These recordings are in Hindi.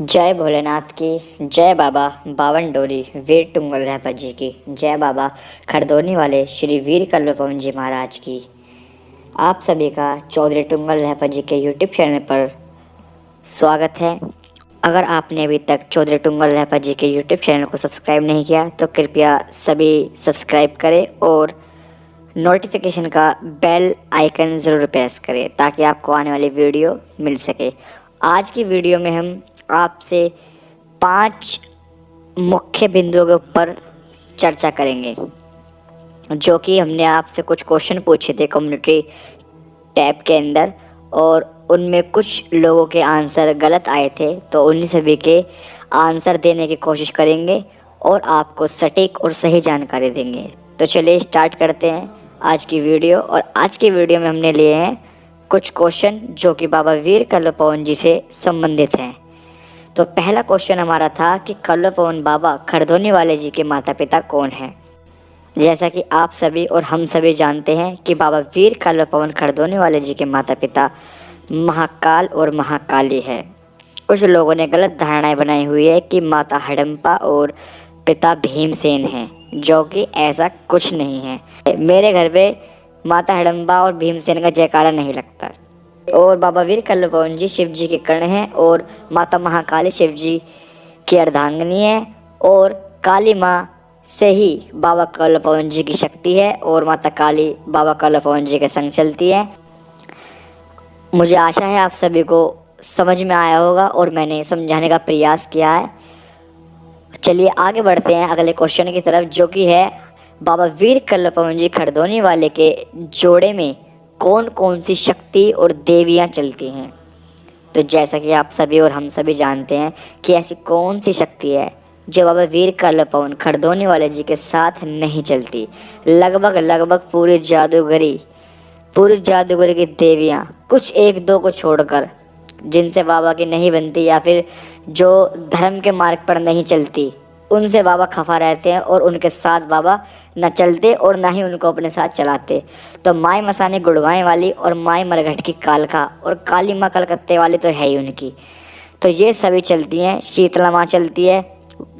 जय भोलेनाथ की जय। बाबा बावन डोरी वीर टुंगल रहपत जी की जय। बाबा खरदोनी वाले श्री वीर कल्लू पवन जी महाराज की। आप सभी का चौधरी टुंगल रहपत जी के यूट्यूब चैनल पर स्वागत है। अगर आपने अभी तक चौधरी टुंगल रहपत जी के यूट्यूब चैनल को सब्सक्राइब नहीं किया तो कृपया सभी सब्सक्राइब करें और नोटिफिकेशन का बेल आइकन ज़रूर प्रेस करें ताकि आपको आने वाली वीडियो मिल सके। आज की वीडियो में हम आपसे 5 मुख्य बिंदुओं के ऊपर चर्चा करेंगे, जो कि हमने आपसे कुछ क्वेश्चन पूछे थे कम्युनिटी टैब के अंदर और उनमें कुछ लोगों के आंसर गलत आए थे, तो उन्हीं सभी के आंसर देने की कोशिश करेंगे और आपको सटीक और सही जानकारी देंगे। तो चलिए स्टार्ट करते हैं आज की वीडियो। और आज की वीडियो में हमने लिए हैं कुछ क्वेश्चन जो कि बाबा वीर कल्लू पवन जी से संबंधित हैं। तो पहला क्वेश्चन हमारा था कि कल्लू पवन बाबा खरदोनी वाले जी के माता पिता कौन हैं। जैसा कि आप सभी और हम सभी जानते हैं कि बाबा वीर कल्लू पवन खरदोनी वाले जी के माता पिता महाकाल और महाकाली है। कुछ लोगों ने गलत धारणाएं बनाई हुई है कि माता हडम्पा और पिता भीमसेन हैं, जो कि ऐसा कुछ नहीं है। मेरे घर पे माता हडम्बा और भीमसेन का जयकारा नहीं लगता। और बाबा वीर कल्लू पवन जी शिव जी के कर्ण हैं और माता महाकाली शिव जी की अर्धांगिनी है और काली माँ से ही बाबा कल्लू पवन जी की शक्ति है और माता काली बाबा कल्लू पवन जी के संग चलती है। मुझे आशा है आप सभी को समझ में आया होगा और मैंने समझाने का प्रयास किया है। चलिए आगे बढ़ते हैं अगले क्वेश्चन की तरफ, जो कि है बाबा वीर कल्लू पवन जी खरदोनी वाले के जोड़े में कौन कौन सी शक्ति और देवियां चलती हैं। तो जैसा कि आप सभी और हम सभी जानते हैं कि ऐसी कौन सी शक्ति है जो बाबा वीर कल्लू पवन खरदोनी वाले जी के साथ नहीं चलती। लगभग पूरी जादूगरी की देवियां, कुछ एक दो को छोड़कर, जिनसे बाबा की नहीं बनती या फिर जो धर्म के मार्ग पर नहीं चलती, उनसे बाबा खफा रहते हैं और उनके साथ बाबा न चलते और ना ही उनको अपने साथ चलाते। तो माई मसाने गुड़गांव वाली और माई मरघट की कालका और काली माँ कलकत्ते वाली तो है ही उनकी। तो ये सभी चलती हैं। शीतला माँ चलती है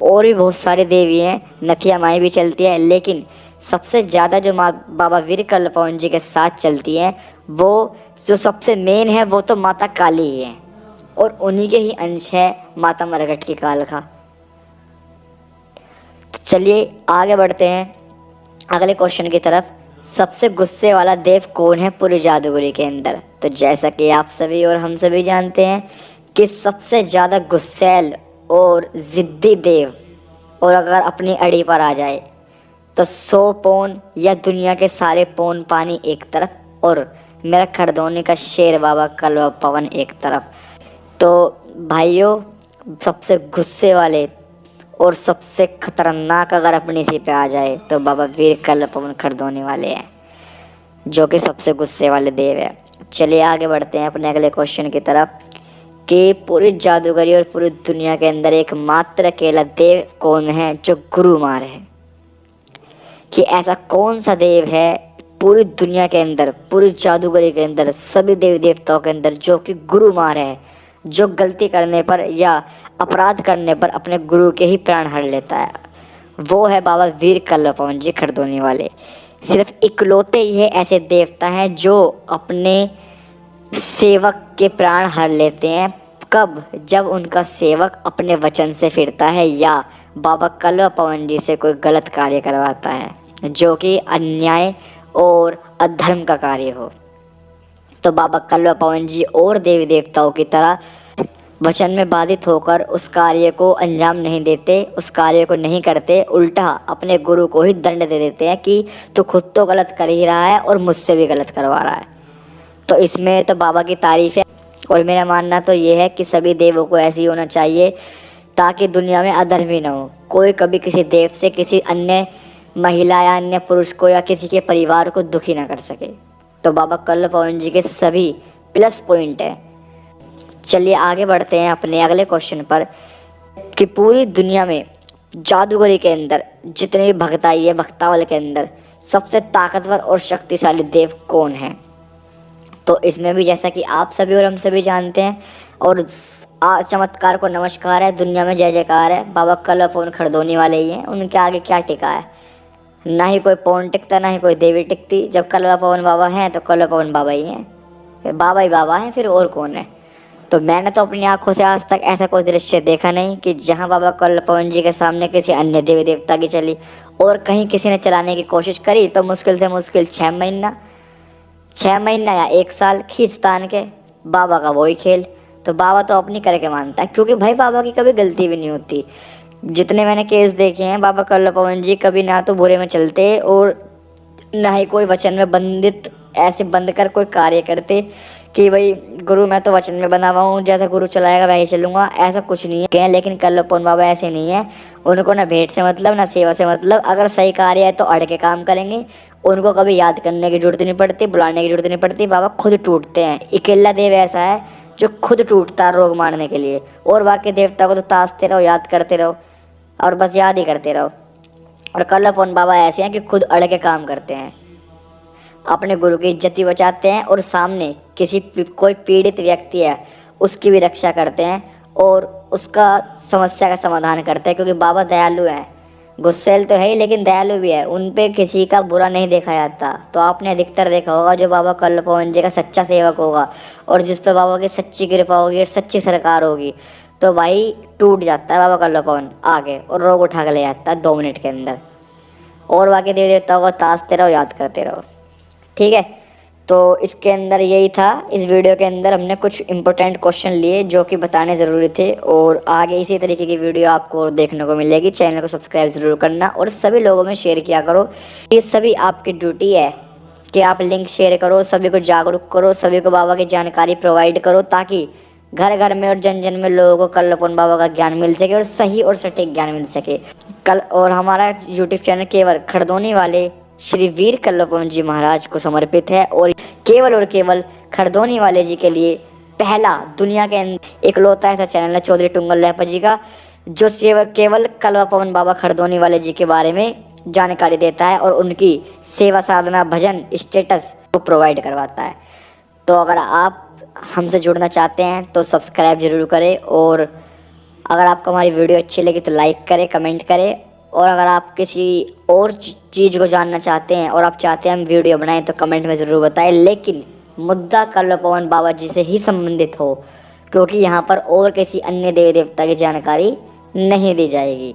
और भी बहुत सारी देवी हैं, नथिया माई भी चलती है, लेकिन सबसे ज़्यादा जो माँ बाबा वीर कल्लू पवन जी के साथ चलती हैं, वो जो सबसे मेन है वो तो माता काली ही है और उन्हीं के ही अंश है माता मरघट की कालका। तो चलिए आगे बढ़ते हैं अगले क्वेश्चन की तरफ। सबसे गुस्से वाला देव कौन है पूरी जादूगरी के अंदर। तो जैसा कि आप सभी और हम सभी जानते हैं कि सबसे ज़्यादा गुस्सैल और ज़िद्दी देव, और अगर अपनी अड़ी पर आ जाए तो 100 पौन या दुनिया के सारे पौन पानी एक तरफ और मेरा खरदोनी का शेर बाबा कल्लू पवन एक तरफ। तो भाइयों, सबसे गुस्से वाले और सबसे खतरनाक अगर अपनी सी पे आ जाए तो बाबा वीर कल्लू पवन खरदोनी वाले हैं, जो कि सबसे गुस्से वाले देव है। चलिए आगे बढ़ते हैं अपने अगले क्वेश्चन की तरफ कि पूरी जादूगरी और पूरी दुनिया के अंदर एकमात्र अकेला देव कौन है जो गुरु मार है। कि ऐसा कौन सा देव है पूरी दुनिया के अंदर, पूरी जादूगरी के अंदर, सभी देवी देवताओं के अंदर, जो कि गुरु मार है, जो गलती करने पर या अपराध करने पर अपने गुरु के ही प्राण हर लेता है। वो है बाबा वीर कल्लू पवन जी खरदोनी वाले। सिर्फ इकलौते ही है ऐसे देवता हैं जो अपने सेवक के प्राण हर लेते हैं। कब? जब उनका सेवक अपने वचन से फिरता है या बाबा कल्लू पवन जी से कोई गलत कार्य करवाता है, जो कि अन्याय और अधर्म का कार्य हो। तो बाबा कल्लू पवन जी और देवी देवताओं की तरह वचन में बाधित होकर उस कार्य को अंजाम नहीं देते, उस कार्य को नहीं करते, उल्टा अपने गुरु को ही दंड दे देते हैं कि तू खुद तो गलत कर ही रहा है और मुझसे भी गलत करवा रहा है। तो इसमें तो बाबा की तारीफ है। और मेरा मानना तो ये है कि सभी देवों को ऐसे ही होना चाहिए ताकि दुनिया में अधर्म ही ना हो। कोई कभी किसी देव से किसी अन्य महिला या अन्य पुरुष को या किसी के परिवार को दुखी ना कर सके। तो बाबा कल्लू पवन जी के सभी प्लस पॉइंट है। चलिए आगे बढ़ते हैं अपने अगले क्वेश्चन पर कि पूरी दुनिया में जादूगरी के अंदर जितने भी भक्ताई है, भक्तावल के अंदर सबसे ताकतवर और शक्तिशाली देव कौन है। तो इसमें भी जैसा कि आप सभी और हम सभी जानते हैं और चमत्कार को नमस्कार है, दुनिया में जय जयकार है। बाबा कल्वा पवन खरदोनी वाले ही हैं, उनके आगे क्या टिका है। ना ही कोई पवन टिकता, ना ही कोई देवी टिकती। जब कल्वा पवन बाबा हैं तो कल्वा पवन बाबा ही हैं, फिर बाबा ही बाबा हैं, फिर और कौन है। तो मैंने तो अपनी आंखों से आज तक ऐसा कोई दृश्य देखा नहीं कि जहां बाबा कल्वा पवन जी के सामने किसी अन्य देवी देवता की चली, और कहीं किसी ने चलाने की कोशिश करी तो मुश्किल से मुश्किल 6 महीना या 1 साल खींच तान के बाबा का वही खेल। तो बाबा तो अपनी करके मानता है, क्योंकि भाई बाबा की कभी गलती भी नहीं होती। जितने मैंने केस देखे हैं, बाबा कल्वा पवन जी कभी ना तो बुरे में चलते और ना ही कोई वचन में बंधित ऐसे बंद कर कोई कार्य करते कि भाई गुरु मैं तो वचन में बना हुआ हूँ, जैसा गुरु चलाएगा वही चलूंगा, ऐसा कुछ नहीं है। लेकिन कल्वा पवन बाबा ऐसे नहीं है। उनको ना भेंट से मतलब, ना सेवा से मतलब। अगर सही कार्य है तो अड़ के काम करेंगे, उनको कभी याद करने की जरूरत नहीं पड़ती, बुलाने की जरूरत नहीं पड़ती। बाबा खुद टूटते हैं। इकेला देव ऐसा है जो खुद टूटता है रोग मारने के लिए, और बाकी देवता को तो ताजते रहो, याद करते रहो, और बस याद ही करते रहो। और कल्वा पवन बाबा ऐसे हैं कि खुद अड़ के काम करते हैं, अपने गुरु की इज्जत बचाते हैं, और सामने कोई पीड़ित व्यक्ति है उसकी भी रक्षा करते हैं, और उसका समस्या का समाधान करते हैं। क्योंकि बाबा दयालु है, गुस्सैल तो है ही लेकिन दयालु भी है। उन पे किसी का बुरा नहीं देखा जाता। तो आपने अधिकतर देखा होगा जो बाबा कल्वा पवन जी का सच्चा सेवक होगा और जिस पे बाबा की सच्ची कृपा होगी और सच्ची सरकार होगी, तो भाई टूट जाता है बाबा कल्वा पवन आगे, और रोग उठा के ले जाता है 2 मिनट के अंदर। और बाकी देवी देवताओं को ताजते रहो, याद करते रहो। ठीक है, तो इसके अंदर यही था। इस वीडियो के अंदर हमने कुछ इंपॉर्टेंट क्वेश्चन लिए जो कि बताने ज़रूरी थे, और आगे इसी तरीके की वीडियो आपको देखने को मिलेगी। चैनल को सब्सक्राइब ज़रूर करना और सभी लोगों में शेयर किया करो। ये सभी आपकी ड्यूटी है कि आप लिंक शेयर करो, सभी को जागरूक करो, सभी को बाबा की जानकारी प्रोवाइड करो, ताकि घर घर में और जन जन में लोगों को कल्वा पवन बाबा का ज्ञान मिल सके और सही और सटीक ज्ञान मिल सके। और हमारा यूट्यूब चैनल केवल खरदोनी वाले श्री वीर कल्वा पवन जी महाराज को समर्पित है, और केवल खरदोनी वाले जी के लिए पहला दुनिया के इकलौता ऐसा चैनल है चौधरी टुंगल रहपा जी का, जो केवल कल्वा पवन बाबा खरदोनी वाले जी के बारे में जानकारी देता है और उनकी सेवा साधना भजन स्टेटस को प्रोवाइड करवाता है। तो अगर आप हमसे जुड़ना चाहते हैं तो सब्सक्राइब जरूर करें, और अगर आपको हमारी वीडियो अच्छी लगी तो लाइक करें, कमेंट करें, और अगर आप किसी और चीज़ को जानना चाहते हैं और आप चाहते हैं हम वीडियो बनाएं तो कमेंट में ज़रूर बताएं, लेकिन मुद्दा कल्वा पवन बाबा जी से ही संबंधित हो, क्योंकि यहाँ पर और किसी अन्य देवी देवता की जानकारी नहीं दी जाएगी।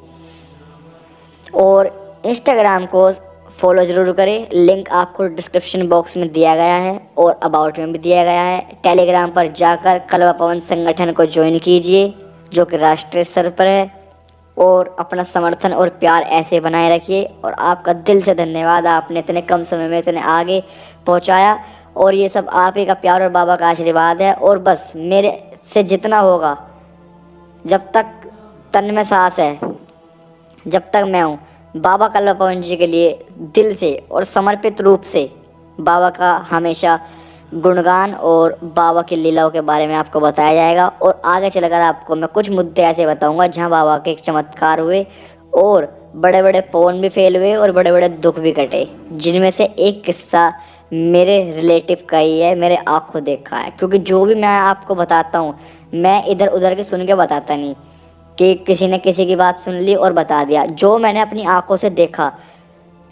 और इंस्टाग्राम को फॉलो ज़रूर करें, लिंक आपको डिस्क्रिप्शन बॉक्स में दिया गया है और अबाउट में भी दिया गया है। टेलीग्राम पर जाकर कल्वा पवन संगठन को ज्वाइन कीजिए जो कि राष्ट्रीय स्तर पर है, और अपना समर्थन और प्यार ऐसे बनाए रखिए। और आपका दिल से धन्यवाद, आपने इतने कम समय में इतने आगे पहुंचाया, और ये सब आप ही का प्यार और बाबा का आशीर्वाद है। और बस मेरे से जितना होगा, जब तक तन में सांस है, जब तक मैं हूँ, बाबा कल्वा पवन जी के लिए दिल से और समर्पित रूप से बाबा का हमेशा गुणगान और बाबा की लीलाओं के बारे में आपको बताया जाएगा। और आगे चलकर आपको मैं कुछ मुद्दे ऐसे बताऊंगा जहां बाबा के चमत्कार हुए और बड़े बड़े पवन भी फेल हुए और बड़े बड़े दुख भी कटे, जिनमें से एक किस्सा मेरे रिलेटिव का ही है, मेरे आंखों देखा है। क्योंकि जो भी मैं आपको बताता हूँ, मैं इधर उधर के सुन के बताता नहीं कि किसी ने किसी की बात सुन ली और बता दिया। जो मैंने अपनी आंखों से देखा,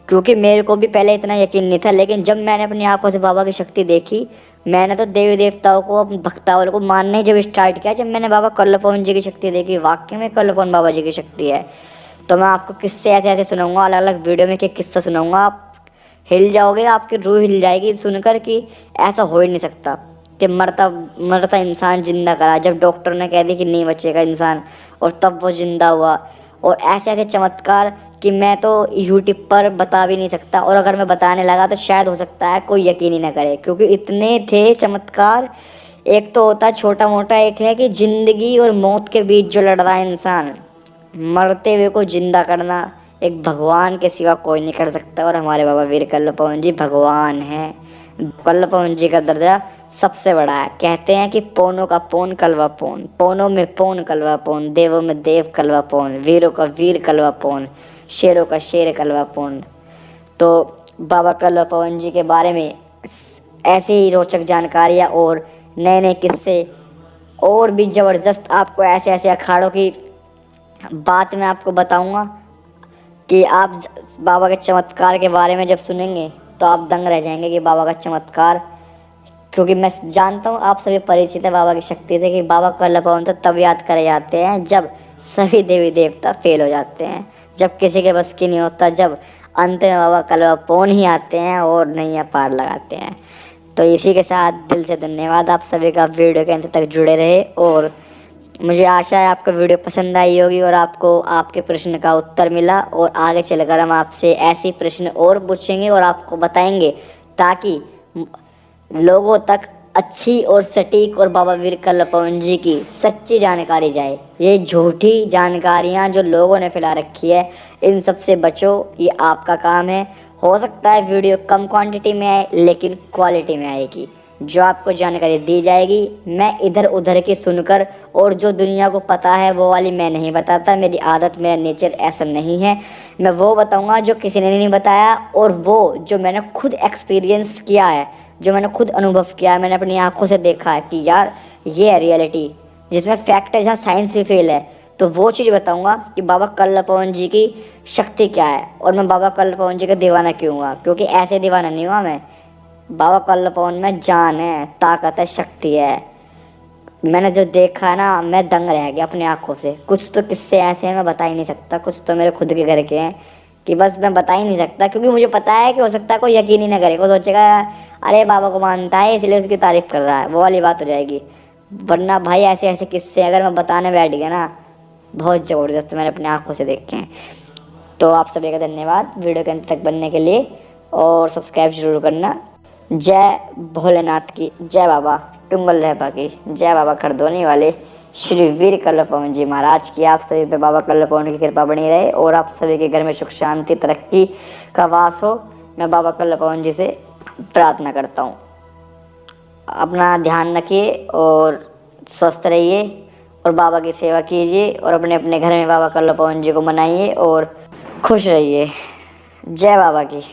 क्योंकि मेरे को भी पहले इतना यकीन नहीं था, लेकिन जब मैंने अपनी आंखों से बाबा की शक्ति देखी, मैंने तो देवी देवताओं को, भक्ताओं को मानने जब स्टार्ट किया, जब मैंने बाबा कल्वा पवन जी की शक्ति देखी, वाकई में कल्वा पवन बाबा जी की शक्ति है। तो मैं आपको किस्से ऐसे ऐसे सुनाऊंगा, अलग अलग वीडियो में एक किस्सा सुनाऊंगा, आप हिल जाओगे, आपकी रूह हिल जाएगी सुनकर कि ऐसा हो ही नहीं सकता कि मरता इंसान जिंदा करा, जब डॉक्टर ने कह दी कि नहीं बचेगा इंसान, और तब वो जिंदा हुआ। और ऐसे ऐसे चमत्कार कि मैं तो यूट्यूब पर बता भी नहीं सकता, और अगर मैं बताने लगा तो शायद हो सकता है कोई यकीन ही ना करे, क्योंकि इतने थे चमत्कार। एक तो होता है छोटा मोटा, एक है कि जिंदगी और मौत के बीच जो लड़ रहा है इंसान, मरते हुए को जिंदा करना एक भगवान के सिवा कोई नहीं कर सकता। और हमारे बाबा वीर कल्वा पवन जी भगवान हैं। कल्वा पवन जी का दर्जा सबसे बड़ा है। कहते हैं कि पौनों का पौन कल्वा पौन, पौनों में पौन कल्वा पौन, देवों में देव कल्वा पौन, वीरों का वीर कल्वा पौन, शेरों का शेर कल्वा पौन। तो बाबा कल्वा पवन जी के बारे में ऐसे ही रोचक जानकारियाँ और नए नए किस्से और भी ज़बरदस्त आपको ऐसे ऐसे अखाड़ों की बात मैं आपको बताऊंगा कि आप बाबा के चमत्कार के बारे में जब सुनेंगे तो आप दंग रह जाएंगे कि बाबा का चमत्कार। क्योंकि मैं जानता हूँ आप सभी परिचित है बाबा की शक्ति से कि बाबा कल्ला पवन तो तब याद करे जाते हैं जब सभी देवी देवता फेल हो जाते हैं, जब किसी के बस की नहीं होता, जब अंत में बाबा कल्ला पवन ही आते हैं और नैया पार लगाते हैं। तो इसी के साथ दिल से धन्यवाद आप सभी का वीडियो के अंत तक जुड़े रहे, और मुझे आशा है आपको वीडियो पसंद आई होगी और आपको आपके प्रश्न का उत्तर मिला, और आगे चलकर हम आपसे ऐसे प्रश्न और पूछेंगे और आपको बताएंगे ताकि लोगों तक अच्छी और सटीक और बाबा वीर कल्ला पवन जी की सच्ची जानकारी जाए। ये झूठी जानकारियाँ जो लोगों ने फैला रखी है इन सब से बचो, ये आपका काम है। हो सकता है वीडियो कम क्वांटिटी में आए लेकिन क्वालिटी में आएगी। जो आपको जानकारी दी जाएगी मैं इधर उधर की सुनकर और जो दुनिया को पता है वो वाली मैं नहीं बताता, मेरी आदत मेरा नेचर ऐसा नहीं है। मैं वो बताऊंगा जो किसी ने नहीं बताया और वो जो मैंने खुद एक्सपीरियंस किया है, जो मैंने खुद अनुभव किया है, मैंने अपनी आंखों से देखा है कि यार ये है रियलिटी जिसमें फैक्ट है, जहाँ साइंस भी फेल है। तो वो चीज़ बताऊंगा कि बाबा कल्ला पवन जी की शक्ति क्या है और मैं बाबा कल्ला पवन जी का दीवाना क्यों हुआ। क्योंकि ऐसे दीवाना नहीं हुआ मैं, बाबा कल्ला पवन में जान है, ताकत है, शक्ति है। मैंने जो देखा है ना मैं दंग रह गया अपनी आंखों से। कुछ तो किस्से ऐसे हैं मैं बता ही नहीं सकता, कुछ तो मेरे खुद के घर के हैं कि बस मैं बता ही नहीं सकता, क्योंकि मुझे पता है कि हो सकता है कोई यकीन ही ना करे, को सोचेगा अरे बाबा को मानता है इसलिए उसकी तारीफ कर रहा है, वो वाली बात हो जाएगी। वरना भाई ऐसे ऐसे किस्से अगर मैं बताने बैठ गया ना बहुत ज़बरदस्त मैंने अपनी आंखों से देखे हैं। तो आप सभी का धन्यवाद वीडियो के अंत तक बनने के लिए, और सब्सक्राइब जरूर करना। जय भोलेनाथ की, जय बाबा टुंगल रहपा की, जय बाबा खरदोनी वाले श्री वीर कल्ला पवन जी महाराज की। आप सभी पे बाबा कल्ला पवन की कृपा बनी रहे और आप सभी के घर में सुख शांति तरक्की का वास हो, मैं बाबा कल्ला पवन जी से प्रार्थना करता हूँ। अपना ध्यान रखिए और स्वस्थ रहिए और बाबा की सेवा कीजिए और अपने अपने घर में बाबा कल्ला पवन जी को मनाइए और खुश रहिए। जय बाबा की।